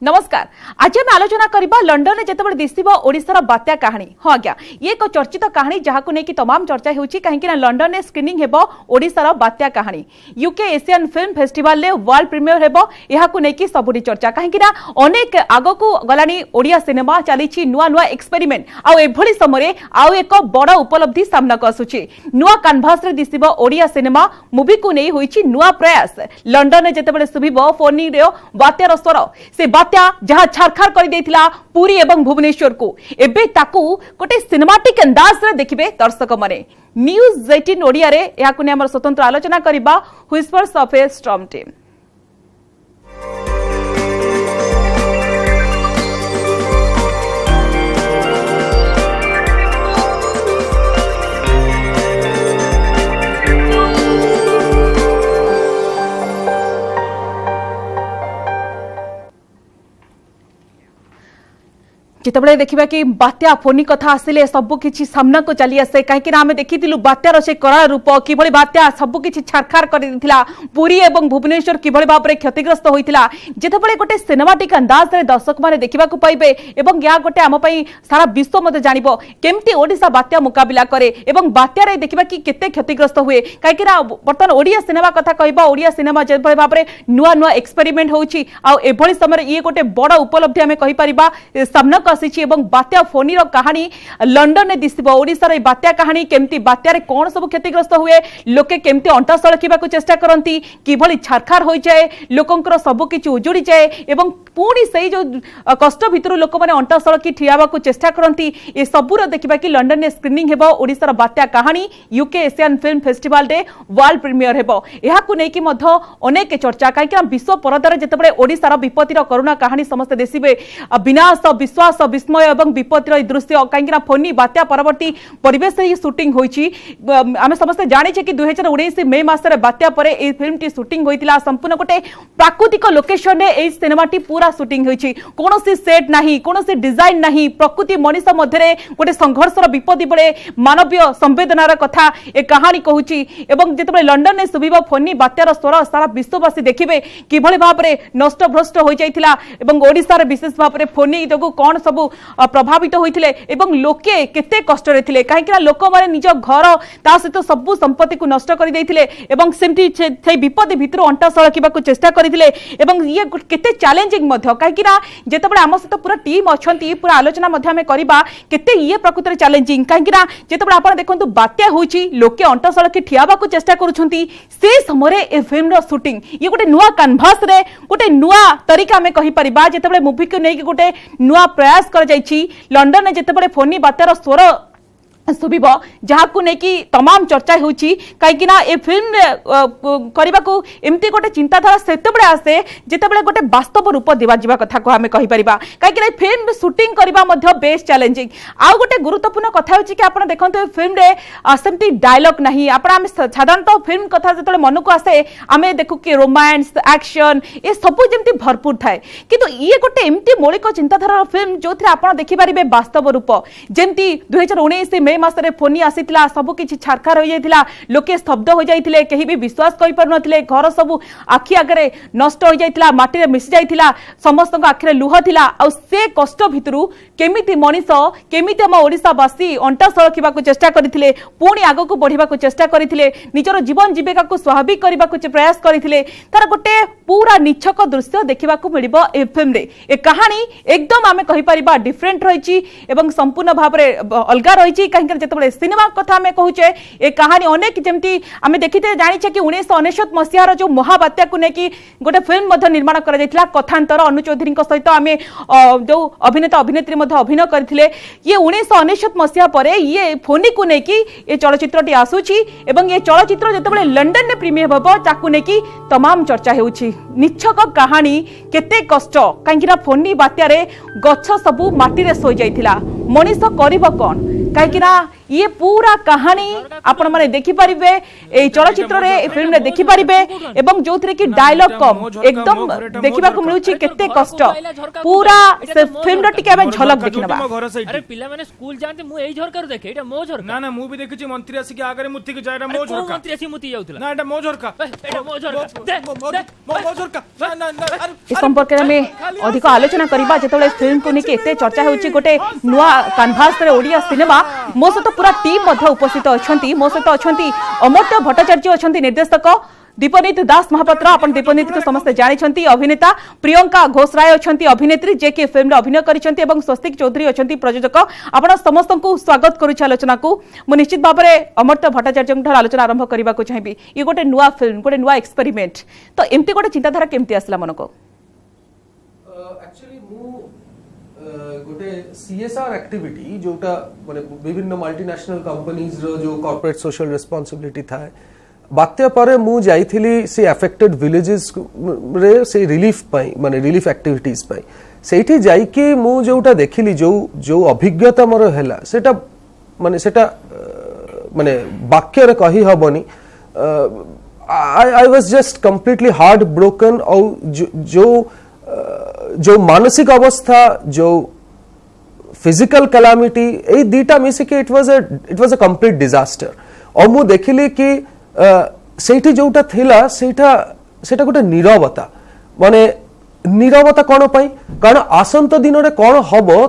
नमस्कार। आज आम आलोचना करबा लंडन में जितेबाला दिशा ओडिशार बात्या कहानी। हाँ आज्ञा ये एक चर्चित कहानी जहां नहीं तमाम चर्चा होची कहीं लंडन में स्क्रीनिंग हेबो ओडिशार बात्या कहानी। यूके एशियन फिल्म फेस्टिवल ले वर्ल्ड प्रीमियर हेबो यहाकु नेकी सबुठी चर्चा कहीं अनेक आगकू गलानी ओडिया सिनेमा चली नुआ नुआ एक्सपेरिमेंट आउ एभली समय आउ एक बड़ उपलब्धि सामना को आसुची। नुआ कैनभास रे दिसिबो ओडिया सिनेमा मूवी को नहीं होईची नुआ प्रयास। लंडन में जितेबाला सुबिबो फोनी रे बात्यार स्वर से जहां छारखार कर देथिला पुरी एवं भुवनेश्वर को एबे ताकू गोटे सिनेमाटिक अंदाज रे देखिबे दर्शक माने। न्यूज 18 ओडिया रे याकु ने हमर स्वतंत्र आलोचना करिबा whispers of a storm team. जितेबाला देखा कि बात्या फोनी कथा आसिले सबकि सामना को चली आसे कहीं आम देखी बात्यार से कराल रूप कि बात्या सबकि छारखार कर पुरी एवं भुवनेश्वर किभली भाव में क्षतिग्रस्त होता जितेबाला गोटे सिनेमाटिक अंदाज रे दर्शक मैंने देखा पाइबे एवं या गोटे आम सारा विश्व मत जान केमती ओडिशा बात्या मुकाबिला करे एवं बात्यार देखा कि केते क्षतिग्रस्त हुए कहीं बर्तमान ओडिया सिनेमा कथा कहबा ओडिया सिनेमा जो भाव में नुआ नुआ एक्सपेरिमेंट होची एभली समय ये गोटे बड़ उपलब्धि आम कहीपर सामना बात्या फोनी कहानी लंडन में दिशा ओडिशार बात्या कहानी केमती बात्यारे कौन सब क्षतिग्रस्त हुए लोके केमती अंटा सड़क चेष्टा करती किभली छारखार हो जाए लोकंकर सबकि उजुड़ी जाए एवं पुणी से जो कष्ट भितर लोक मैंने अंटा सड़की ठिया चेष्टा करती ये सबूर देखा कि लंडन में स्क्रीनिंग हेबो ओडिशार बात्या कहानी यूके एशियन फिल्म फेस्टिवल रे वर्ल्ड प्रीमियर हेबो एहाकु नेकी मध्य अनेक चर्चा कहीं विश्व परदार जितेबाला ओडिशार विपत्तिर करुणा कहानी समस्त देखिबे विनाश विश्वास विस्मय एवं विपत्तिर दृश्य कहीं फोनी बात्या परवर्ती परिवेश ही शूटिंग होईची आमे समस्त जानिछे कि 2019 मे मासरे बात्या परे ए फिल्म टी शूटिंग होइतिला संपूर्ण गोटे प्राकृतिक लोकेशन रे ए सिनेमा टी पूरा शूटिंग होईची कोनोसी सेट नाही कोनोसी डिजाइन नाही प्रकृति मनीष मध्यरे गोटे संघर्षर विपत्ति बळे मानवीय संवेदनार कथा ए कहानी कहूची एवं जेतेबे लंडन ने सुबिबो फोनी बात्यार स्वर सारा विश्ववासी देखिबे किभली भाबरे नष्ट भ्रष्ट होई जाइतिला एवं ओडिसा रे विशेष भाबरे फोनी जगु कोन सब प्रभावित होइतिले एवं लोके केते कष्ट रे थिले काहेकि लोक माने निज घर ता सहित सब संपत्ति को नष्ट कर देइतिले एवं सेमती से विपद भितर अंटा सळकिबा को चेष्टा करथिले एवं ये केते चैलेंजिंग मध्य काहेकि जेतेबेले आम सहित पूरा टीम अछंती पूरा आलोचना मध्य आमे करिबा केते ये प्रकृति रे चैलेंजिंग काहेकि जेतेबेले आपण देखंतु बात्या होउची लोके अंटा सळकी ठियाबा को चेष्टा करूछंती से समय ए फिल्म रो शूटिंग ये गोटे नुआ कैनभास रे गोटे नुआ तरीका आमे कहि परिबा जेतेबेले मूवी को नै गोटे नुआ प्रयास कर जाइछि लंडन में जितेबाला फोनी बात्यार स्वर सुबिब जहाँ को लेकिन तमाम चर्चा होची कहीं ए फिल्म करने को एमती गोटे चिंताधारा से आसे जितेबाला गोटे वास्तव रूप दिवा कथा को आम कहीपर कहीं फिल्म शूटिंग करने बेस्ट चैलेंजिंग आउ गोटे गुरुत्वपूर्ण कथा होची कि आप देखते फिल्म रे सेमती डायलॉग नहीं आम साधारणतः फिल्म कथा जो मन को आसे आम देखू कि रोमांस एक्शन ये सब जमी भरपूर थाए किंतु ये गोटे एमती मौलिक चिंताधारा फिल्म जो आप देखिपारे वास्तव रूप जमी 2019 मे मासरे फोनी आसीतिला सबकि छारखार हो जाइतिला लोके स्तब्ध हो जाइतिले केही भी विश्वास करि पर नथिले घर सब आखि आगरे नष्ट हो जाइतिला माटी रे मिस जाइतिला समस्त आखिरे लुह थिला आ से कष्ट भितरु केमिति मनीष केमिति हम ओडिशावासी अंटा सळकिबा को चेष्टा करथिले पुणी आगो को बढ़िबा को चेष्टा करथिले निजर जीवन जीविका को स्वाभाविक करबा को प्रयास करथिले तार गोटे पूरा निछक दृश्य देखिबा को मिलिबो ए फिल्म रे ए कहानी एकदम आमे कहि परिबा डिफरेंट रहिछि एवं संपूर्ण भाव रे अलगा रहिछि जितेबाला सिनेमा कथा आम कहूचे ए कहानी अनेक जमी आम देखते जाने कि 1999 मसीहार जो महाबात्या को लेकिन गोटे फिल्म निर्माण कर कथांतर अनु चौधरी सहित आम जो अभिनेता अभिनेत्री अभिनय करते ये 1999 मसीहा पर ये फोनी को लेकिन ये चलचित्र आसूची एवं ये चलचित्र जितेबाला लंडन में प्रीमियर हम ताकू लेकिन तमाम चर्चा होउची निछक कहानी केते कष्ट कहीं फोनी बात्यारे गछ सबू माटी रे सोई जाइतिला मनीष करिब कोन कहीं ये पूरा कहानी आपण माने देखि परिबे ए चलचित्र रे ए फिल्म रे देखि परिबे एवं जोथरे कि डायलॉग कम एकदम देखिबा को मिलुची केते कष्ट पूरा से फिल्म रो टिके हमें झलक देखिनबा। अरे पिला माने स्कूल जानते मु एई झरका देखे एटा मो झरका ना ना मु भी देखिछि मंत्री आसी के आगे मुत्ती के जायरा मो झरका मंत्री आसी मुती जाउतला ना एटा मो झरका एटा मो झरका मो झरका ना ना इस संपर्क में अधिक आलोचना करबा जेतले फिल्म को निके एते चर्चा होची गोटे नुवा कैनवास रे ओडिया सिनेमा मो सहित पूरा टीम मध्य उपस्थित अछंती मो सहित अछंती अमर्त्य भट्टाचार्य अछंती निर्देशक दीपनीत दास महापात्र अपन दीपनीत को समस्त जानिछंती अभिनेता प्रियंका घोषराय अछंती अभिनेत्री जे के फिल्म रे अभिनय करिछंती एवं स्वस्तिक चौधरी अछंती प्रयोजक आपण समस्त को स्वागत करूछ आलोचना को मु निश्चित भाव में अमर्त्य भट्टाचार्य ठार आलोचना आरंभ करबा को चाहिबी ये गोटे नुवा फिल्म गोटे नुवा एक्सपेरिमेंट तो एमती गोटे चिंताधारा केमती आसला मन को एक्चुअली मु गोटे सीएसआर एक्टिविटी जोटा माने विभिन्न मल्टीनेशनल कंपनीज रो जो कॉर्पोरेट सोशल रिस्पांसिबिलिटी था बात्या पर मु जाइथिली से अफेक्टेड विलेजेस रे से रिलीफ पाई माने रिलीफ एक्टिविटीज पाई सेठी जाई के मु जोटा देखिली जो जो अभिज्ञता मोर हैला सेटा माने वाक्य रे कहि हबनी I was just completely heart broken और जो मानसिक अवस्था जो फिजिकल कैलामिटी ए दीटा मिसी के it was a complete disaster और मु देखिली कि सेठी जोटा थिला सेटा गोटे नीरवता माने नीरवता कोन पई कारण आसंत दिन रे कोन हबो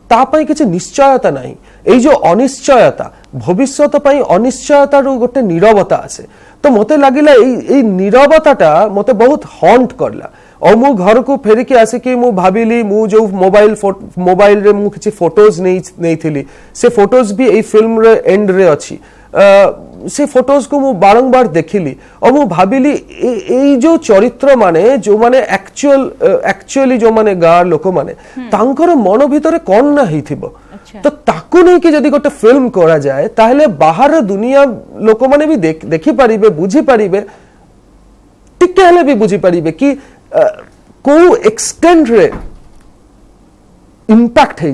ता पई किछ निश्चयता नाही ए जो अनिश्चयता भविष्यत पई अनिश्चयता रो गोटे नीरवता आसे तो मते लागिला ए नीरवताटा मते बहुत हॉन्ट करला और मु घर को फेरिकी आसिकी मु भाबिली मु जो मोबाइल रे मु किछि फोटोज नहीं थिली से फोटोज भी ए फिल्म रे एंड रे अछि से फोटोज को मु बारंबार देखिली और मु भाबिली ए जो चरित्र माने जो माने एक्चुअली जो माने गाँ लोक माने तांकर मन भितरे कोन ना हिथिबो तो ताकू नहीं कि जदि गोटे फिल्म करा जाए ताहले बाहर दुनिया लोक माने भी देखि परिबे बुझी परिबे टिके हले भी बुझी परिबे कि को एक्सटेंड रे इम्पैक्ट है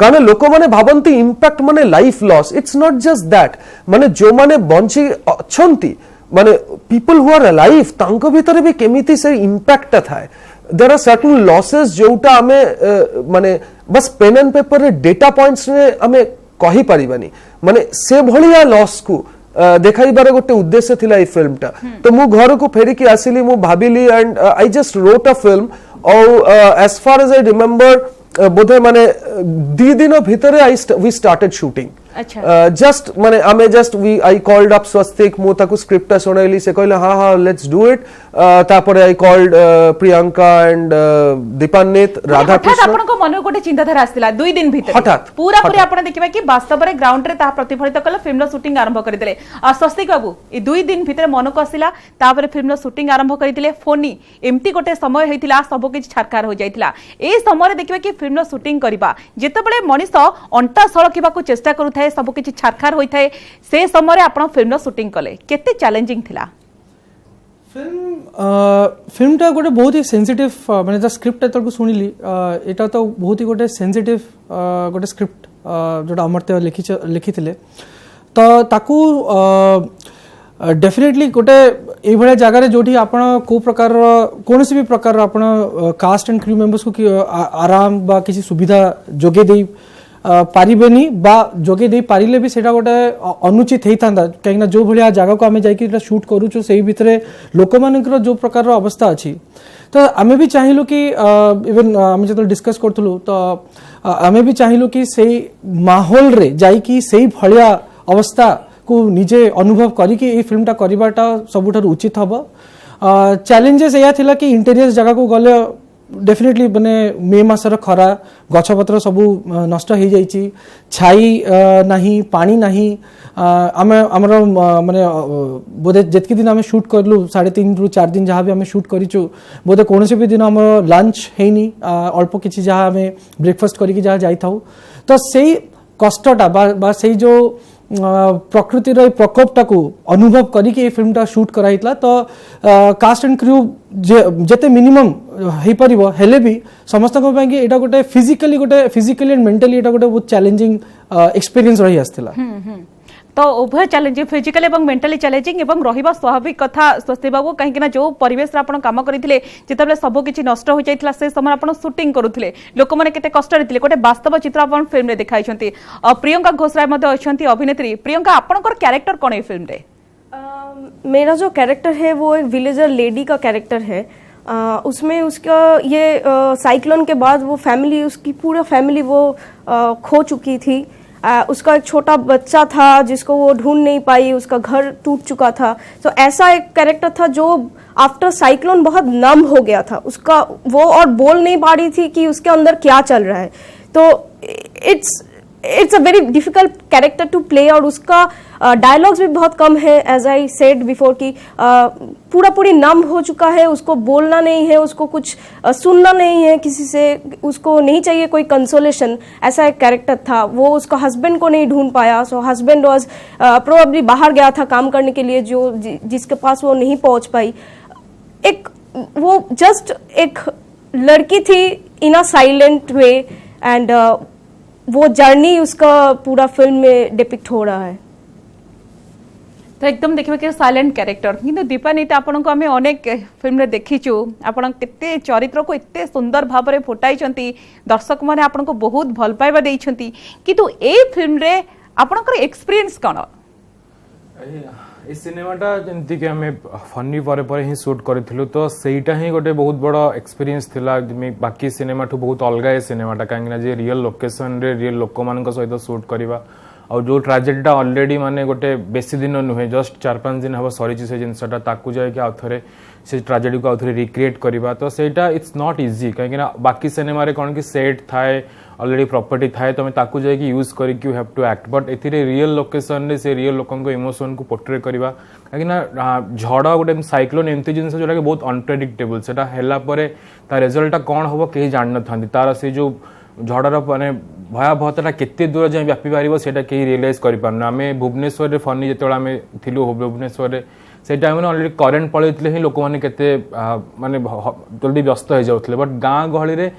कारण लोक माने भावंती इम्पैक्ट माने life loss it's not just that माने जो माने बंची अछंती माने पीपल हु आर अलाइव तांको भीतर भी केमिति से इम्पैक्ट थाए देयर आर सर्टेन लॉसेस जोटा हमें माने बस पेन एंड पेपर रे डेटा पॉइंट्स रे हमें कहि परिबानी माने से भलिया लॉस को देखाइबार गोटे उद्देश्य थिला ए फिल्मटा तो मु घर को फेरिकी आसिली मु भाबिली and I just wrote a film और as far as I remember बोधे माने 2 दिन भितरे वी स्टार्टेड शूटिंग जस्ट माने आमे जस्ट आई कॉल्ड अप स्वस्तिक मु ताकू स्क्रिप्ट सुनाइली से कहले हां लेट्स डू इट तापरे I called Priyanka and Deepanwita Radha Krishna आपन को मन गोटे चिंताधारा आस्तिला 2 दिन भितर पूरा पूरी आपन देखिबा कि वास्तव रे ग्राउंड रे ता प्रतिफलित कले फिल्म रो शूटिंग आरंभ कर देले आ स्वस्तिक बाबू ए 2 दिन भितर मन को आसिला तापरे फिल्म रो शूटिंग आरंभ कर दिले फोनी एम्ति गोटे समय हेतिला सब किछ छारकार हो जाइतिला ए समय रे देखिबा कि फिल्म रो शूटिंग करबा जेतेबेले मनिष अंटा सळकिबा को चेष्टा करू सब किसी छारखार होता है से समय आप फिल्म शूटिंग कले केते चैलेंजिंग थिला फिल्मटा गोटे बहुत ही सेंसिटिव माने द स्क्रिप्ट एतर को सुनिली एटा तो बहुत ही गोटे सेंसिटिव गोटे स्क्रिप्ट जोटा अमर्त्य लिखिथिले तो ताकू डेफिनेटली गोटे ए भले जगह रे जोठी आपण को प्रकार कोनसी भी प्रकार आपण कास्ट एंड क्रू मेंबर्स को आराम बा किसी सुविधा जोगे देई पारिबेनी बा जोगे दे पारिले भी सेटा गोटे अनुचित हेइतांदा कहिना जो भलिया जगह को आमे जाइकि शूट करूछु सेही भितरे लोक मानकर जो प्रकार अवस्था अछि तो आमे भी चाहिलु कि इवन आमे जतो डिस्कस करथुलु तो आमे भी चाहिलु कि सेही माहौल रे जाइकि सेही भलिया अवस्था को निजे अनुभव करी कि ए फिल्मटा करिबाटा सबुठार उचित हबो चैलेंजेस या थिला कि इंटीरियर जगह को गले डेफिनेटली माने मे मासर खरा गछपत्र सबू नष्ट हो जाइछि छाई नाही पानी नाही आमे हमर माने बोधे जेतकी दिन आमे शूट करलु 3.5 रु 4 दिन जहाँ भी आमे शूट करिछु बोधे कोनोसी भी दिन हमर लंच हेनी अल्प किछि जहाँ आमे ब्रेकफास्ट करिकि जहाँ जाई थाउ तो सेही कष्टटा बा सेही जो प्रकृतिर ए प्रकोपटा को अनुभव करिके ए फिल्मटा शूट कराइतला तो कास्ट एंड क्रू जेते मिनिमम हे परिबो हेले भी समस्त को ପାଇଁ कि एटा गोटे फिजिकली एंड मेंटली एटा गोटे बहुत चैलेंजिंग एक्सपीरियंस रही आस्थिला तो उभय चैलेंजिंग फिजिकल एवं मेंटली चैलेंजिंग एवं रहिबा स्वाभाविक कथा स्वस्ति बाबू कहीं जो परिवेश आपण काम करथिले जेतबले सब किछि नष्ट हो जाइतला से समय आपण शूटिंग करूथिले लोक माने केते कष्ट रहितले गोटे वास्तव चित्र आपण फिल्म रे देखाइ छथि प्रियंका घोषराय मध्ये अछंती अभिनेत्री प्रियंका आपनकर कैरेक्टर कोन ए फिल्म रे मेरा जो कैरेक्टर है वो एक विलेजर लेडी का कैरेक्टर है उसमें उसका ये साइक्लोन के बाद वो फैमिली उसकी पूरा फैमिली वो खो चुकी थी उसका एक छोटा बच्चा था जिसको वो ढूंढ नहीं पाई उसका घर टूट चुका था तो ऐसा एक कैरेक्टर था जो आफ्टर साइक्लोन बहुत नम हो गया था उसका वो और बोल नहीं पा रही थी कि उसके अंदर क्या चल रहा है तो it's a very difficult character to play और उसका डायलॉग्स भी बहुत कम है एज आई सेड बिफोर कि पूरी नम हो चुका है उसको बोलना नहीं है उसको कुछ सुनना नहीं है किसी से उसको नहीं चाहिए कोई कंसोलेशन ऐसा एक कैरेक्टर था वो उसका हस्बैंड को नहीं ढूंढ पाया सो हस्बैंड वाज प्रोबेबली बाहर गया था काम करने के लिए जो जिसके पास वो नहीं पहुंच पाई एक वो जस्ट एक लड़की थी इन अ साइलेंट वे एंड वो जर्नी उसका पूरा फिल्म में डिपिक्ट हो रहा है तो एकदम देखिबे कि साइलेंट कैरेक्टर किंतु दीपानीता आपन को हमें अनेक फिल्म रे देखिचु आपन केते चरित्र को एते सुंदर भाव रे फुटाई छंती दर्शक माने आपन को बहुत भल पाइबा देई छंती किंतु ए फिल्म रे आपन को एक्सपीरियंस कोन ए सिनेमाटा जेमती कि हमें फनी पर ही शूट करथिलु तो सेटा ही गोटे बहुत बड़ा एक्सपीरियंस थिला बाकी सिनेमा ठू बहुत अलगा ए सिनेमाटा कांगना जे रियल लोकेशन रे रियल लोक मान सहित शूट करवा और जो ट्राजेडीटा ऑलरेडी माने गोटे बेसी दिन नुहे जस्ट 4-5 दिन हम सरी से जिनसटा ताकू जाए कि आउथरे से ट्राजेडी को आउथरे रिक्रिएट करवा तो सेटा इट्स नॉट इजी कहीं बाकी सिनेमा रे कौन कि सेट थाए ऑलरेडी प्रॉपर्टी थाए तो ताकू जाए कि यूज करिक you have to act but एथिरे रियल लोकेशन रे से रियल लोकन को इमोशन को पोर्ट्रे करवा कहीं झड़ गोटे साइक्लोन एमती जिन जोटा कि बहुत अनप्रेडिक्टेबल सेटा हैला परे ता रिजल्टटा कौन हम कहीं जान न थांती तार से जो झड़र माने भयावहता केते दूर जाए व्यापी पार से कहीं रियलाइज करें आम भुवनेश्वर में फनी जो आम थिलु भुवनेश्वर में से टाइम ऑलरेडी करेन्ट पलैते ही लोक मैंने केते माने जल्दी व्यस्त हो जाते बट गाँ गहली रे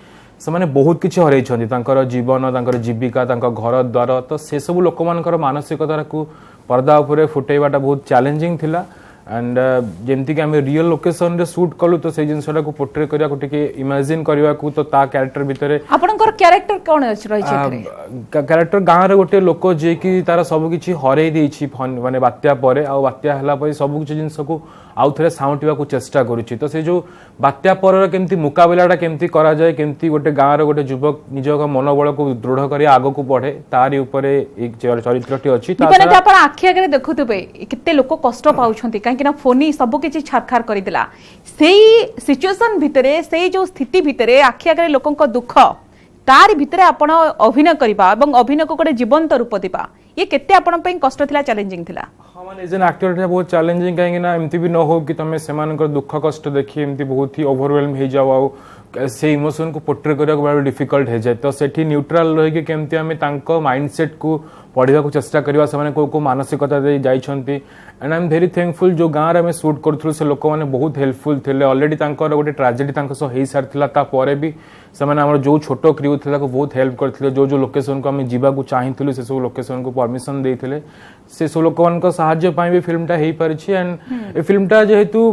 से माने बहुत किसी हरई जीवन जीविका घर द्वार तो से सब लोक मानसिकता को पर्दा उपरे फुटेबाटा बहुत चैलेंजिंग थिला एंड जेमती कि आम रियल लोकेशन रे शूट कलु तो से जिनसटा को पोर्ट्रे करिया को टिके इमेजिन करिया को तो ता कैरेक्टर भितरे आपनकर कैरेक्टर कोन रही छै कैरेक्टर गाँ रे गोटे लोक जे कि तारा सब किछि हरई देछि माने बात्या परे आ बात्या हला परे सब किछि जिनस को आउ थरे साउंटिबा को चेष्टा करूछि तो से जो बात्या पर केमती मुकाबलाटा केमती करा जाए केमती गोटे गाँ रे गोटे युवक निजक मनोबल को दृढ़ करी आगो को बढ़े तारी ऊपर एक चरित्रटी अछि दीपानीता आपण आखि आगे देखुतबे केते लोक कष्ट पाउछंती काहे कि ना फोनी सब किछि छारखार करि दिला सेही सिचुएशन भितरे सेही जो स्थिति भितरे आखि आगे लोकंक दुख तारी भितरे आपण अभिनय करिबा एवं अभिनय को गोटे जीवंत रूप दिबा ये केते आपण पई कष्ट थिला चैलेंजिंग थिला हां माने एज एन एक्टर रे बहुत चैलेंजिंग काहे ना एमती भी न हो कि तमे सेमानकर दुख कष्ट देखि एमती बहुत ही ओवरवेलम हे जाओ आ से इमोशन को पोर्ट्रे करिया को बड़ा डिफिकल्ट हे जाय तो सेठी न्यूट्रल रहि कि केमती हमें तांको माइंडसेट को पढ़िबा को चेष्टा करबा से को मानसिकता दे जाई छंती and I am very thankful जो गाँ रे में शूट करथुल से लोक माने बहुत हेल्पफुल थिले ऑलरेडी तांकर गोटे ट्रेजेडी तांको सो हेई सारथिला ता परे भी से माने हमर जो छोटो क्रू थिला को बहुत हेल्प करथिले जो लोकेशन को हम जीवा को चाहिथिलु से सब लोकेशन को परमिशन देथिले से सब लोक मान को सहाय्य पाई भी फिल्मटा हेई परिछि एंड ए फिल्मटा जेहेतु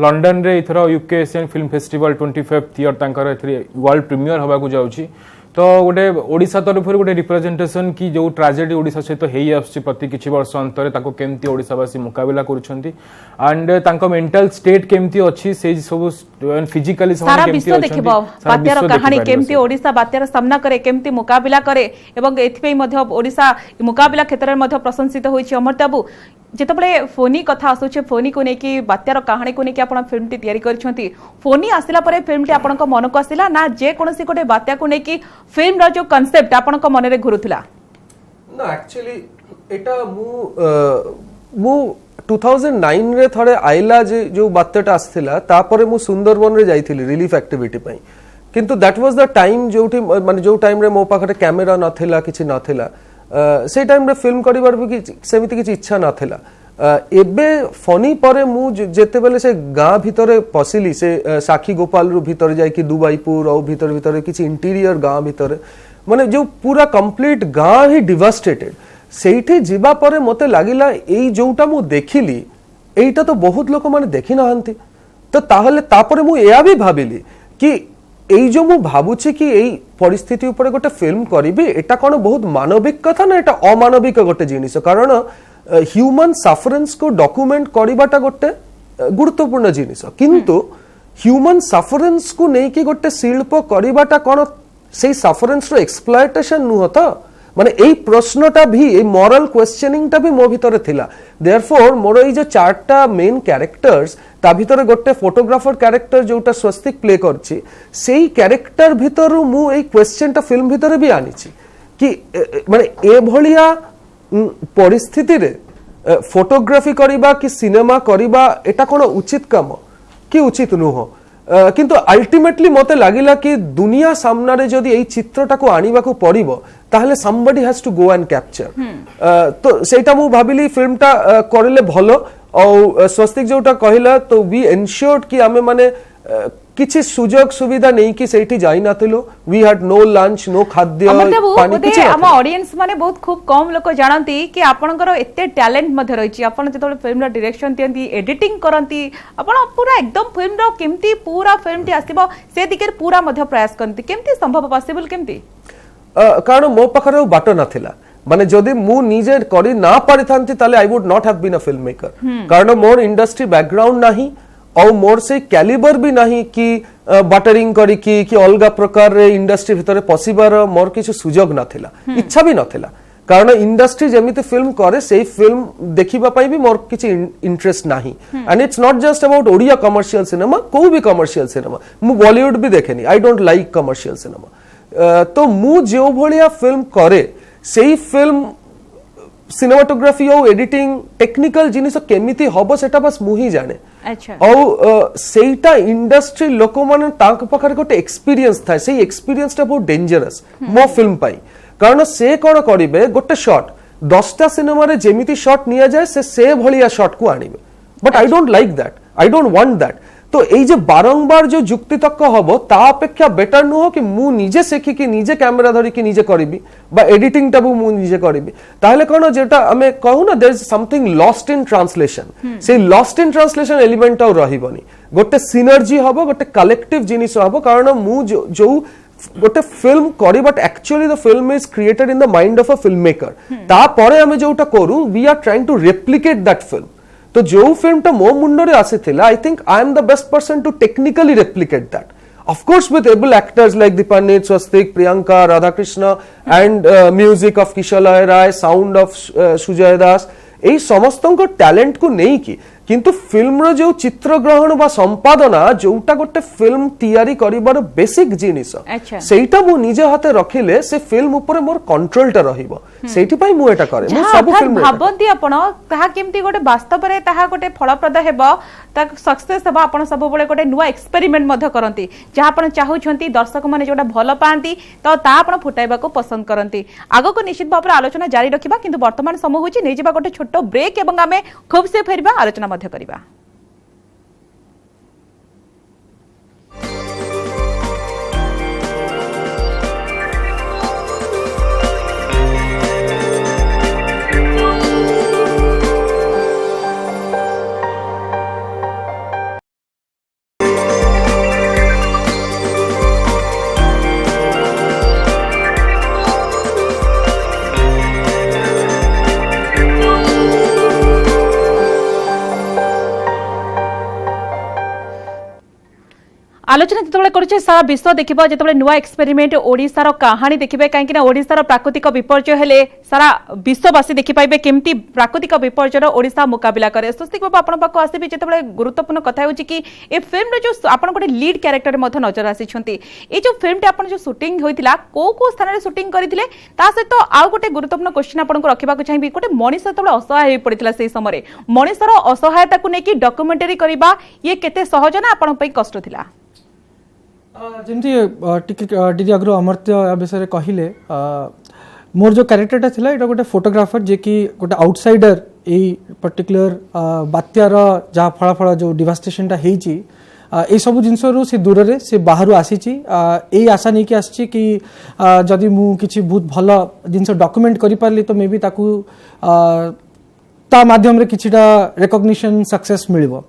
लंडन रे इथरो UK Asian film festival 25th year तांकर एथरे वर्ल्ड प्रीमियर हबा को जाउछि तो गोटे ओडिशा तरफ गोटे रिप्रेजेंटेशन की जो ट्राजेडी ओडिशा सहित हेई आछि प्रति किछि वर्ष अंतरे ताको केमती ओडिशावासी मुकाबला करूछंती एंड तांको मेंटल स्टेट केमती अछि से सब फिजिकली सारा विश्व देखिबो बात्यार कहानी केमती ओडिशा बात्यार सामना करे केमती मुकाबला करे एवं एथिपई मध्य ओडिशा मुकाबला क्षेत्र में मध्य प्रशंसित होइछि अमरताबू जेतबले फोनी कथा आसुचे फोनी को नेकी बात्यार कहानी को नेकी आपण फिल्म टी तयारी करछंती फोनी आसिला परे फिल्म टी आपण को मन को आसिला ना जे कोनसी कोटे बात्या को नेकी फिल्म रो जो कांसेप्ट आपण को मन रे घुरुथला ना एक्चुअली एटा मु 2009 रे थोड़े आइला जे जो बात्याटा आस्थिला तापरे मु सुंदरबन रे जाइथिली रिलीफ एक्टिविटी पई किंतु दैट वाज द टाइम जोठी माने जो टाइम रे मो पाखरे कैमरा नथिला किछि नथिला से टाइम रे फिल्म करिवार भी सेमिति किछि इच्छा नथिला एबे फनी परे मु जेते बेले से गाँ भितरे पसिली से साखी गोपाल रु भितर जाय कि दुबाईपुर और भितर भितर किछि इंटीरियर गाँ भितर माने जो पूरा कंप्लीट गाँ ही डिवास्टेटेड सेठी जीवा परे मते लागिला एई जोटा मु देखिली एइटा तो बहुत लोक माने देखि नाहंती तो ताहले तापरे मु एया भी भाबिली कि एई जो मु भाबुछि कि एई परिस्थिति ऊपर गोटे फिल्म करिबी एटा कोन बहुत मानविक कथा ना एटा अमानविक गोटे जिनिस कारण ह्यूमन सफरेंस को डॉक्यूमेंट करिबाटा गोटे गुरुत्वपूर्ण जिनिस किंतु ह्यूमन सफरेंस को नै कि गोटे शिल्प करिबाटा कोन सेई सफरेंस रो एक्सप्लॉयटेशन नुह त माने एई प्रश्नटा भी एई मॉरल क्वेश्चनिंगटा भी मो भितरे थिला देयरफॉर मोर एई जो चारटा मेन कैरेक्टर्स ता भितरे गोटे फोटोग्राफर कैरेक्टर जोटा स्वस्तिक प्ले करछि सेई कैरेक्टर भितरु मु एई क्वेश्चनटा फिल्म भितरे भी आनिछि कि माने ए भलिया परिस्थिति रे फोटोग्राफी करिबा कि सिनेमा करिबा एटा कोन उचित काम कि उचित नुह किंतु अल्टीमेटली मते लागिला कि दुनिया सामना रे जदी एई चित्रटा को आनिबा को पड़िबो ताहले somebody has to go and capture तो सेटा मु भाबिली फिल्मटा करले भलो और स्वस्तिक जोटा कहिला तो वी एन्श्योर्ड कि आमे माने किछि सुजोग सुविधा नै कि सेठी जाई नाथिलो we had no lunch no खाद्य पानी किछि हम ऑडियंस माने बहुत खूब कम लोक जानती कि आपनकर एते टैलेंट मध्ये रहिछि आपण जेतोले फिल्म रा डायरेक्शन दियंती एडिटिंग करंती आपण पूरा एकदम फिल्म रो केमती पूरा फिल्म टी आसीबो से दिकेर पूरा मध्ये प्रयास करंती केमती संभव पॉसिबल केमती कारण मो पाखरे बाट नथिला माने जदि मु निजे करी ना पारि थांती ताले I would not have been a film maker कारण मोर इंडस्ट्री बैकग्राउंड नाही और मोर से कैलिबर भी नहीं कि बटरिंग करी कि अलगा प्रकार रे इंडस्ट्री भितर पसिबार मोर किछु सुजोग नथिला इच्छा भी नथिला कारण इंडस्ट्री जेमिति फिल्म करे सेही फिल्म देखिबा पई भी मोर किछि इंटरेस्ट नाही and it's not just about Odia commercial cinema को भी कमर्शियल सिनेमा मु बॉलीवुड भी देखेनी I don't like commercial cinema तो मु जो भलिया फिल्म करे सेही फिल्म सिनेमाटोग्राफी और एडिटिंग टेक्निकल जिनिस केमिति हबो सेटा बस मु ही जाने अच्छा और सेटा इंडस्ट्री लोक माने तांक पखरे गोटे एक्सपीरियंस था से एक्सपीरियंस टा बहुत डेंजरस मो फिल्म पाई कारण से कोन करिवे गोटे शॉट 10टा सिनेमा रे जेमिति शॉट निया जाय से भलिया शॉट को आनिबे but I don't like that I don't want that तो एई जे बारंबार जो जुक्ति तक हबो ता अपेक्षा बेटर नुह कि मु निजे सेखि कि निजे कैमरा धरि कि निजे करिबी बा एडिटिंग टाबु मु निजे करिबी ताहले कोन जेटा हमें कहू ना there is something lost in translation से लॉस्ट इन ट्रांसलेशन एलिमेंट और रहिबनी गोटे सिनर्जी हबो गोटे कलेक्टिव जिनिस हबो कारण मु जो गोटे फिल्म करी but actually the film is created in the mind of a film maker ता परे हमें जोटा करू we are trying to replicate that film तो जो फिल्म टा मो मुंडरे आसीथिला I think I am the best person to technically replicate that of course with able actors like Dipanit, Swastik, Priyanka, Radhakrishna and music of Kishalay Rai, sound of Sujay Das এই সমস্তଙ୍କ talent को नहीं की किंतु film रो जो चित्र ग्रहण बा संपादना जोटा गोटे फिल्म तैयारी करिबार बेसिक जिनिस सेटा मु निजे हाथे रखिले से फिल्म ऊपर मोर कंट्रोल टा रहिबो सेठी पई मु एटा करे मु सब फिल्म भाबंती आपण ताहा केमती गोटे वास्तव रे ताहा गोटे फलप्रद हेबो ता सक्सेस हेबो आपण सब बळे गोटे नुवा एक्सपेरिमेंट मध्ये करंती जहा आपण चाहू छंती दर्शक माने जोटा भलो पांती तो ता आपण फुटाइबा को पसंद करंती आगो को निश्चित भाव आलोचना जारी रखिबा किंतु वर्तमान समय होची नै जेबा गोटे छोटो ब्रेक एवं आमे खूब से फेरबा आलोचना मध्ये करिबा। आलोचना जिते करुचे सारा विश्व देखिबो जेतेबेले नुवा एक्सपेरिमेंट ओडिसार कहानी देखिबे काहेकि ना ओडिसार प्राकृतिक विपर्यय हेले सारा विश्ववासी देखि पाइबे केमती प्राकृतिक विपर्ययर ओडिसा मुकाबला करे। स्वस्तिक बाबा आपण पाको आसीबे जेतेबेले गुरुत्वपूर्ण कथा होची कि ए फिल्म रे जो आपण गोटे लीड कैरेक्टर मध्ये नजर आसी छंती ए जो फिल्म टे आपण जो शूटिंग होइतिला को स्थान रे शूटिंग करिथिले ता सहित आउ गोटे गुरुत्वपूर्ण क्वेश्चन आपण को रखिबा को चाहिबी गोटे मनीष जेतेबेले असहाय होई पड़िथिला सेही समय रे मनीषर असहायता को नेकी डॉक्यूमेंटरी करबा ये केते सहज ना आपण पई कष्ट थिला जमती टिके दीदी अग्र अमर्त्य विषय कहले मोर जो कैरेक्टरटा थिला एटा गोटे फोटोग्राफर जे कि गोटे आउटसाइडर ए पर्टिकुलर बात्यार जहाँ फलाफल जो डिवास्टेशनटा हेची ए सब जिनस से दूर रे से बाहर आसी आशा नहीं कि आसी कि जदि मु किछि बहुत भल जिनस डॉक्यूमेंट करि पारली तो मे बी ताकू ता माध्यम रे किछिटा रिकॉग्निशन सक्सेस मिलिबो।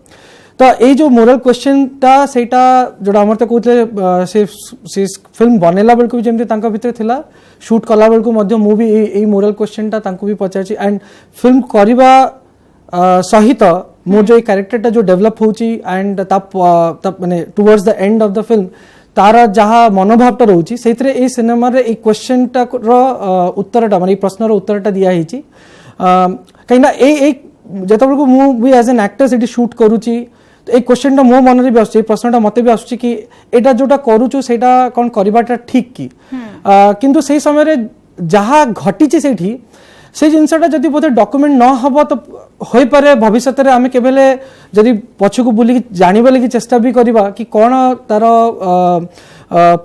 तो ये जो मोरल क्वेश्चन टा सेटा जोड़ा हमर त कहते से फिल्म बनेला बेलको भी जेमते तांका भितर थिला शूट कला बेलको मध्य मु भी ए मोरल क्वेश्चन टा तांको भी पचाची एंड फिल्म करिबा सहित मोर जो कैरेक्टर टा जो डेवलप होची एंड तब माने towards the end of the film तार जहाँ मनोभावटा रोची सेथरे ए सिनेमा रे ए क्वेश्चन टा रो उत्तरटा माने प्रश्न रो उत्तरटा दिया हिची कहिना ए जेतबेलको मु भी एज एन एक्टर सेठी शूट करूची ए क्वेश्चन मो मन रे भी आछी प्रश्नटा मते भी आछी कि एटा जोटा करूछु सेटा कोन करबाटा ठीक की किंतु सेही समय रे जहाँ घटिची सेठी से जिनसटा जदि बोधे डॉक्यूमेंट न हबो तो होई पारे भविष्य रे आमे केबेले जदि पछकु बुली जानिबा लागि चेष्टा भी करबा कि कोन तार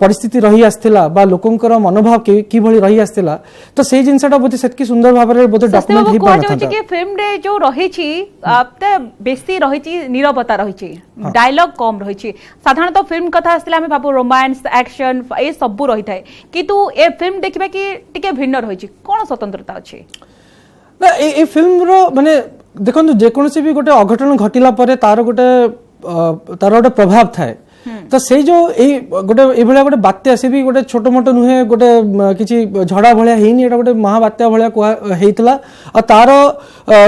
परिस्थिति रही आस्थिला बा लोकंकर मनोभाव की भली रही आस्थिला तो से जिनसटा बोधे सेतकी सुंदर भाबरे बोधे डॉक्यूमेंट ही पाना था कि फिल्म रे जो रही छी आपते बेसी रही छी नीरवता रही छी डायलॉग कम रही छी साधारणतः फिल्म कथा आस्थिला हमें भाबो रोमांस एक्शन ए सब रही थाए किंतु ए फिल्म देखिबा कि टिके भिन्न रही छी कोन स्वतंत्रता अछि ना ए फिल्म रो माने देखो जे कोनसी भी गोटे अघटन घटिला परे तार गोटे प्रभाव थाए तो से जो गोटे एभलिया गोटे बात्या से भी गोटे छोट मोट नुहे गोटे किछि झड़ा भलिया हेनी एटा गोटे महाबात्या भलिया हेइतला आ तार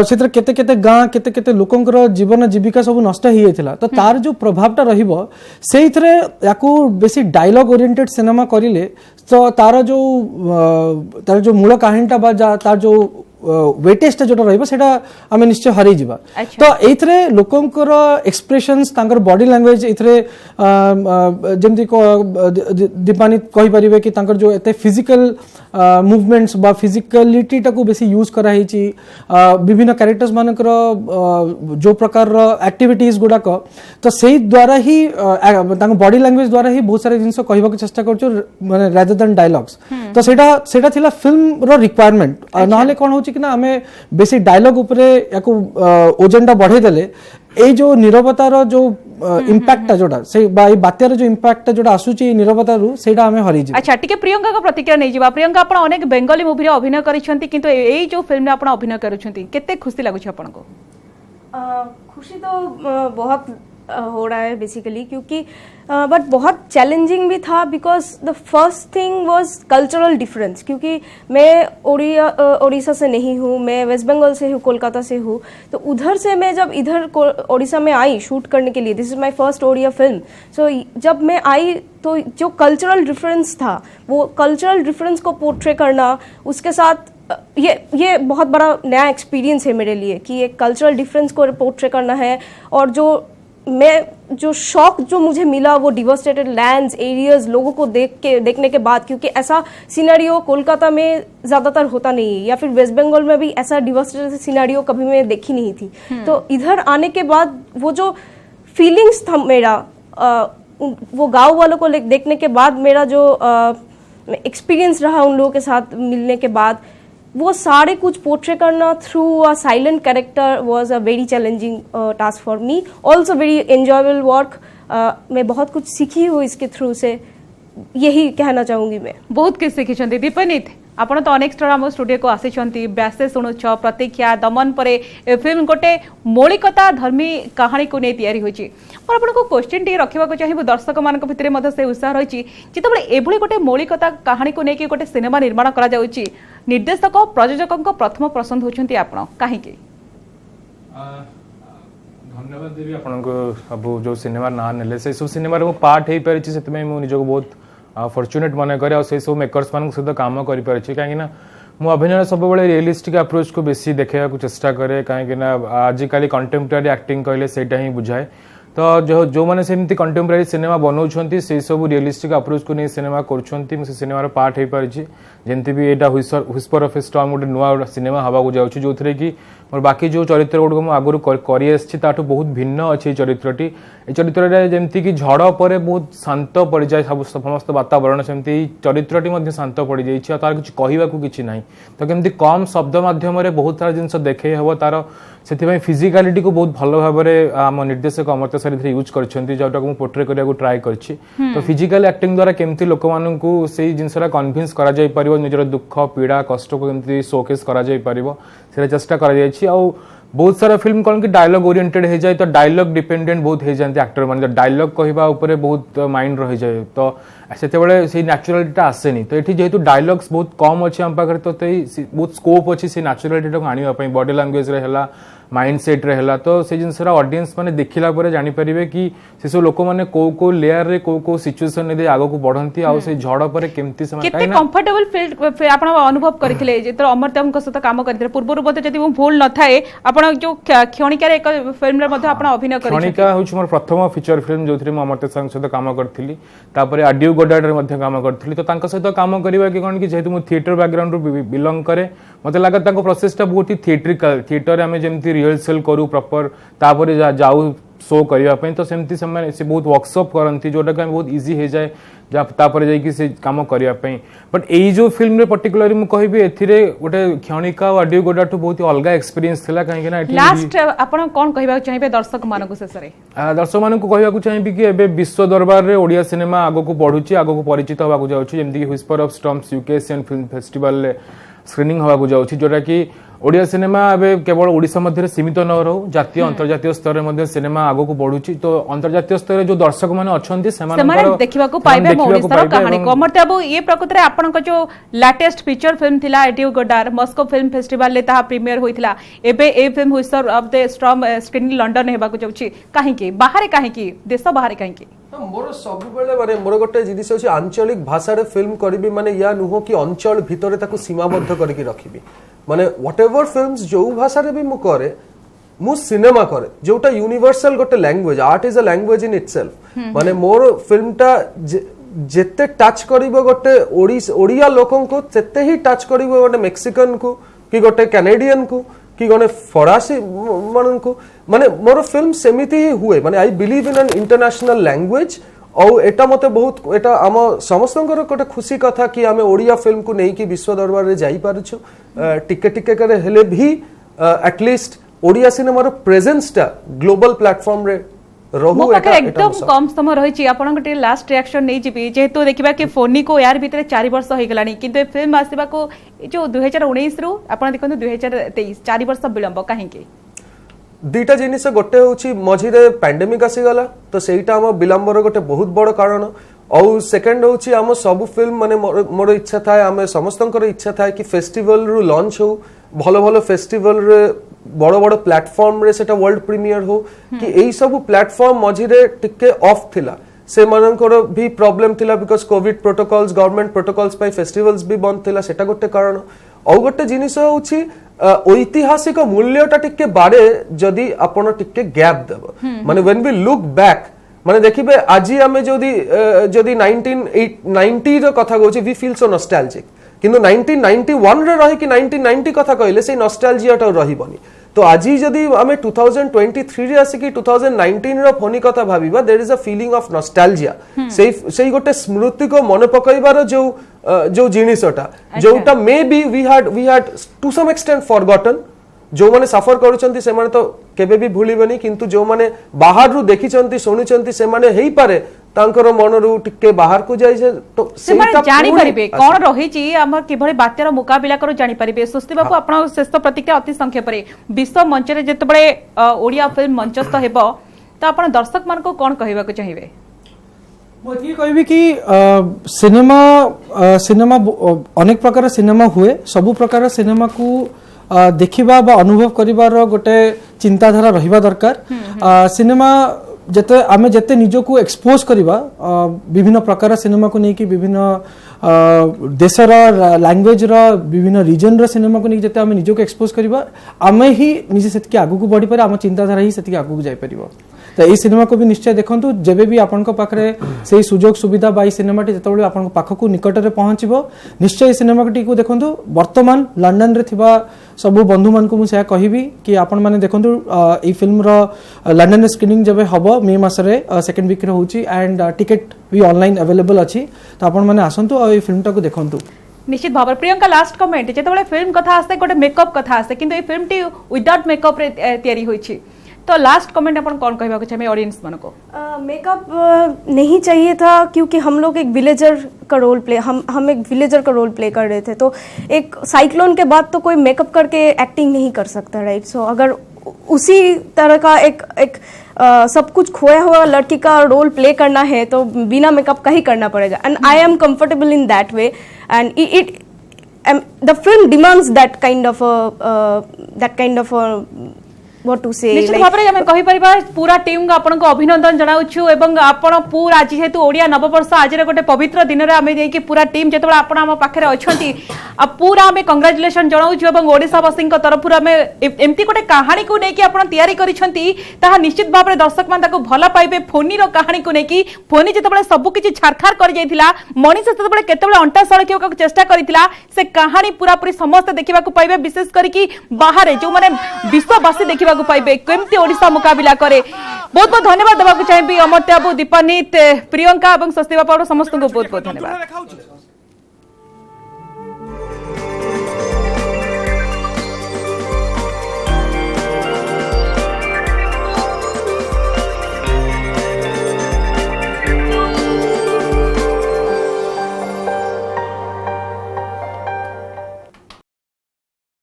सेतर केते केते गां केते केते लोकंकर जीवन जीविका सब नष्ट हेइ जाइतला तो तार जो प्रभावटा रहिबो सेइथरे याकू बेसी डायलॉग ओरिएंटेड सिनेमा करिले तो तार जो मूल कहानीटा बा तार जो वेटेज जो रहिबो सेटा आमे निश्चय हरै जिबा तो एथरे लोकंकर एक्सप्रेशंस तांकर बॉडी लैंग्वेज एथरे जेमति को दीपानी कहि परिबे कि तांकर जो एते फिजिकल मूवमेंट्स बा फिजिकलिटी टाको बेसी यूज करा हिची विभिन्न कैरेक्टर्स मानकर जो प्रकार एक्टिविटीज गुडा को तो सेही द्वारा ही तांकर बॉडी लैंग्वेज द्वारा ही बहुत सारे जिंस कहबा के चेष्टा करछो माने रादर देन डायलॉग्स तो सेटा थिला फिल्म रो रिक्वायरमेंट नहले कोन होची कि ना हमें बेसी डायलॉग उपरे याको ओजनटा बढ़े देले ए जो निरवतार जो इंपैक्ट जोटा से बा ए बात्यार जो इंपैक्ट जोटा आसुची निरवतारु सेटा हमें हरि जी। अच्छा टिके प्रियंका का प्रतिक्रिया नै जिबा प्रियंका आपण अनेक बेंगली मूवी रे अभिनय करिसंती किंतु एई जो फिल्म रे आपण अभिनय करूछंती केते खुशी लागु छ आपण को? खुशी तो बहुत हो रहा है बेसिकली क्योंकि बट बहुत चैलेंजिंग भी था because the first thing was cultural difference क्योंकि मैं उड़ीसा से नहीं हूँ, मैं वेस्ट बंगाल से हूँ, कोलकाता से हूँ, तो उधर से मैं जब इधर उड़ीसा में आई शूट करने के लिए, this is my first Odia film, so जब मैं आई तो जो कल्चरल डिफरेंस था वो कल्चरल डिफरेंस को पोर्ट्रे करना, उसके साथ ये बहुत बड़ा नया एक्सपीरियंस है मेरे लिए कि एक कल्चरल डिफरेंस को पोर्ट्रे करना है। और जो शॉक जो मुझे मिला वो डिवास्टेटेड लैंड्स एरियाज लोगों को देखने के बाद, क्योंकि ऐसा सिनेरियो कोलकाता में ज़्यादातर होता नहीं है या फिर वेस्ट बंगाल में भी ऐसा डिवास्टेटेड सिनेरियो कभी मैं देखी नहीं थी। तो इधर आने के बाद वो जो फीलिंग्स था मेरा वो गांव वालों को देखने के बाद, मेरा जो एक्सपीरियंस रहा उन लोगों के साथ मिलने के बाद, वो सारे कुछ पोर्ट्रे करना through a silent character was a very challenging task for me, also very enjoyable work. मैं बहुत कुछ सीखी हूँ इसके थ्रू से, यही कहना चाहूंगी मैं। बहुत किछ सीखिछंती दीपनीत, आपण तो अनेक स्टार हम स्टूडियो को आसीछंती, ब्यासे सुनुछ प्रतीक्षा दमन परे फिल्म गोटे मौलिकता धर्मी कहानी को नै तयारी होईची। और आपण को क्वेश्चन टी रखिबा को चाहिबो दर्शक मान को भितरे मधे से उत्साह रहिची जेतबेले एभली गोटे मौलिकता कहानी को नै कि गोटे सिनेमा निर्माण करा जाउची, निर्देशक प्रयोजक प्रथम पसंद होछंती आपण काहे कि? धन्यवाद देवी आपण को सब जो सिनेमा ना नेले से सब सिनेमा रो पार्ट हे परिची सेतमे मु निजो बहुत फॉर्चुनेट मन करे और से सब मेकर्स मान सहित काम करि परिची काहे ना मु अभिनय सब बेले रियलिस्टिक अप्रोच को बेसी देखा को चेष्टा करे काहे ना आजिकली कंटेम्पररी एक्टिंग कहले सेटा ही बुझाए। तो जो माने सेमती कंटेम्पररी सिनेमा बनाउछंती से सब रियलिस्टिक अप्रोच को नै सिनेमा करछंती, मु से सिनेमा रो पार्ट हे परिची। जेंति भी एटा व्हिस्पर ऑफ ए स्टॉर्म गोटे नुआ सिनेमा हवा को जाउछि जोथरे कि मोर बाकी जो चरित्र गुड़क मुझे आगुरी कर बहुत भिन्न अच्छी चरित्रटी ये चरित्र जमती कि झड़ पर बहुत शांत पड़ जाए समस्त वातावरण सेमती चरित्रटी शांत पड़ जाए तार किसी कहवाक कि ना तो केमती कम शब्द मध्यम बहुत सारा जिन देखे हम तार से फिजिकालिटी को बहुत भल भाव में आम निर्देशक अमर्त्य सारी यूज करटा मुझे पोर्ट्रे करने ट्राए कर तो फिजिकल एक्टिंग द्वारा केमती लोक मानू से जिनसा कन्भिन्स कर निजर दुख पीड़ा कष्ट को केमती शोकेस कर चेष्टा कर बहुत सारा फिल्म कौन कि डायलॉग ओरिएंटेड हो जाए तो डायलॉग डिपेंडेंट बहुत हो जाते एक्टर मान डायलॉग कहवा बहुत माइंड रही जाए तो से न्याचुरालिटी आसेनी तो ये जेहेतु डायलॉग्स बहुत कम अच्छे आम पाखे तो बहुत स्कोप अच्छी से न्याचुरालिटी को आने बॉडी लैंग्वेज है माइंड सेट है तो से जिनसा ऑडियंस माने देखला पर जानी परिबे कि से सब लोक माने को लेयर रे को सिचुएशन ने आगो को बढ़ंती आ से झड़ पर केमती समय कितने कंफर्टेबल फील आपण अनुभव करथिले जेतर अमर्त्यमक सहित काम करथिले पूर्व बोध जति भूल न थाए आपण जो क्षणिका रे एक फिल्म रे मध्ये आपण अभिनय करिछि क्षणिका होछ मोर प्रथम फीचर फिल्म जोथि म अमर्त्य सहित काम करथिली तापर ऑडियो गोडाड रे मध्ये काम करथिली तो तांका सहित काम करिवा कि कोन कि जेहेतु मु थिएटर बैकग्राउंड रू बिलोंग करे मते लागा तांको प्रोसेस ता बहुत ही थिएट्रिकल थिएटर आमे जेमती रिहर्सल करू प्रॉपर तापर जाऊ शो करने तो सेमती से बहुत वर्कशॉप करती जोटा कि बहुत इजी हो जाए तापर जाकि से काम करने बट यही जो फिल्म रे पर्टिकुलरली मु कहबी एथिरे गोटे क्षणिका ऑडियो गोडाठू बहुत अलग एक्सपीरियंस थिला काहे ना लास्ट आपण कोन कहबा चाहिबे दर्शक मानकु शेषरे दर्शक मानकु कहबा चाहिबी कि एबे विश्व दरबार रे ओडिया सिनेमा आगो को बढ़ुची आगो को परिचित होबा को जाउची जेमति कि whisper of storms UK Asian film festival रे स्क्रीनिंग होबा को जाउची जोटा कि ओडिया सिनेमा एबे केवल ओडिशा मध्य सीमित न रहो जातीय अंतर्जातीय स्तर में सिनेमा आगो को बढ़ुची तो अंतर्जातीय स्तर जो दर्शक माने अछंती सेमान देखिबा को पाइबे ओडिसा कहानी कमर्त्य बाबू ये प्रकृति रे आपन को जो लेटेस्ट फीचर फिल्म थिला Adieu Godard Moscow film festival ले ता प्रीमियर होइथिला एबे ए film whisper of the storm screening London हेबा को जाउची काहे की बाहर काहे की देश बाहर काहे की मोर सब बेले माने मोर गोटे जिनिस अछि आंचलिक भाषा रे फिल्म करबी माने या नुहो कि अंचल भितरे ताकू सीमाबद्ध करके रखिबी माने व्हाटएवर फिल्म्स जो भाषा रे भी मु करे मु सिनेमा करे जोटा यूनिवर्सल गोटे language art is a language in itself माने मोर फिल्मटा जेते टच करिवो गोटे ओडिया लोकन को सेते ही टच करिवो गोटे मेक्सिकन को कि गोटे कैनेडियन को कि गोटे फरासी मन को माने मोर फिल्म सेमिति ही हुए माने I believe in an international language और एटा मते बहुत एटा आम समस्तंकर गोटे खुशी कथा कि आमे ओडिया फिल्म को नहीं कि विश्व दरबार रे जाई पारुछु टिके टिके करे हेले भी एटलीस्ट ओडिया सिनेमार प्रेजेंस टा ग्लोबल प्लेटफॉर्म रे रहू एटा एकदम कम समय रहिछि आपन गोटे लास्ट रिएक्शन नै जिबी जेहेतु देखिबा कि फोनी को यार भीतर 4 वर्ष होई गलानी किंतु फिल्म आसीबा को जो 2019 रु आपन देखंतु 2023 4 वर्ष विलंब काहे के दुईटा जिनिस गोटे हूँ मझे पैंडेमिक आसीगला तो सहीटा आम विलंबर गोटे बहुत बड़ कारण और सेकेंड हूँ आम सब फिल्म माने मोर इच्छा थाए आम समस्त इच्छा थाए कि फेस्टिवल रु लॉन्च हो भल भल फेस्टिवल रे बड़ बड़ प्लेटफॉर्म रे सेटा वर्ल्ड प्रीमियर हो कि एई सब प्लेटफॉर्म मझे टिके ऑफ थिला से मानकर भी प्रॉब्लम थिला because Covid protocols government protocols pi festivals भी बंद थिला सेटा गोटे कारण और गोटे जिनिस होछि ऐतिहासिक मूल्यटा टिके बारे जदि आपण टिके गैप देबो माने व्हेन वी लुक बैक माने देखिबे आजि हमें जदि 1990 रो कथा कहूछि वी फील सो नॉस्टैल्जिक किंतु 1991 रे रही कि 1990 कथा कहले से नॉस्टैल्जियाटा रहिबनी तो आज जदि आम 2023 रे आसिकी 2019 रो फोनी कथा भाबिबा there is a feeling of nostalgia सेई गोटे स्मृति को मन पकईबार जो जिनिसटा जोटा may be we had to some extent forgotten जो माने सफर करूचंती से माने तो केबे भी भूलिबनी किंतु जो माने बाहर रु देखिचंती सुनिचंती से माने हेई पारे तांकर मन रु टिके बाहर को जाई से तो सेटा जानि परिबे कोन रही छी हमर किभଳି बात्यार मुकाबिला करो जानि परिबे सुस्ति बाबू आपण शेष प्रतिक्रिया अति संक्षेप रे विश्व मंच रे जेतबळे ओडिया फिल्म मंचस्थ हेबो तो आपण दर्शक मान को कोन कहबा को चाहिबे ये कहबी कि सिनेमा अनेक प्रकार सिनेमा हुए सबु प्रकार सिनेमा को देखिबा बा अनुभव करिबार गोटे चिंताधारा रहिबा दरकार सिनेमा जते आमे जते निजो को एक्सपोज करिबा विभिन्न प्रकार सिनेमा को नेकी विभिन्न देशर लैंग्वेज रो विभिन्न रीजन रो सिनेमा को नेकी जते आमे निजो को एक्सपोज करिबा आमे ही निजे सेति आगु को बढ़ी पारे आम चिंताधारा ही सेति आगु को जाई परिबो तो यही सिनेमा को भी निश्चय देखंतु जेबे भी आपन को पाखरे सेही सुजोग सुविधा बा सिनेमाटी जेतबेले आपन पाखकू निकटरे पहुंचबो निश्चय सिनेमाटी को देखंतु वर्तमान लंडन रे थिबा सब बंधु मान को मुझे कहबी कि आपण माने देखंतु ई फिल्म रो लंडन रे स्क्रीनिंग जेबे हबो मे मास रे सेकंड वीक रे होची एंड टिकट भी ऑनलाइन अवेलेबल अछि तो आपण माने आसंतु आ ई फिल्म टा को देखंतु निश्चित भाव प्रियंका लास्ट कमेंट जेतबेले फिल्म कथा आसे गोटे मेकअप कथा आसे किंतु ए फिल्म टी विदाउट मेकअप रे तैयारी होईछि तो लास्ट कमेंट अपन कौन कहबा को चाहे ऑडियंस मन को मेकअप नहीं चाहिए था क्योंकि हम लोग एक विलेजर का रोल प्ले हम एक विलेजर का रोल प्ले कर रहे थे तो एक साइक्लोन के बाद तो कोई मेकअप करके एक्टिंग नहीं कर सकता राइट सो अगर उसी तरह का एक सब कुछ खोया हुआ लड़की का रोल प्ले करना है तो बिना मेकअप का ही करना पड़ेगा and I am comfortable in that way and it the film demands that kind of what to say निश्चित भाव में कहि परिबा पूरा टीम को आपन को अभिनंदन जनाउछु एवं आपन पूरा आज हेतु ओडिया नववर्ष आज रे गोटे पवित्र दिन रे आमे देकी पूरा टीम जेतबे आपन हम पाखरे अछंती आ पूरा हमें कांग्रेचुलेशन जनाउछु एवं ओडिसा वासी को तरफ हमें एमती गोटे कहानी को नेकी आपन तैयारी करिसंती ताहा निश्चित भाव में दर्शक मान ताको भला पाइबे फोनी रो कहानी को नेकी फोनी जेतबे सब किछि छारखार कर जायतिला मनीष जेतबे केतबे अंटा सळकियो को चेष्टा करितिला से कहानी पूरा पूरी समस्त देखिबा को पाइबे विशेष करी कि बाहर जो माने विश्ववासी देखिबा को पाइबे केमती ओडिसा मुकाबिला करे बहुत बहुत धन्यवाद देवा चाहिए अमर्त्य बाबू दीपानीत प्रियंका और स्वस्ति बापा समस्त को बहुत बहुत धन्यवाद।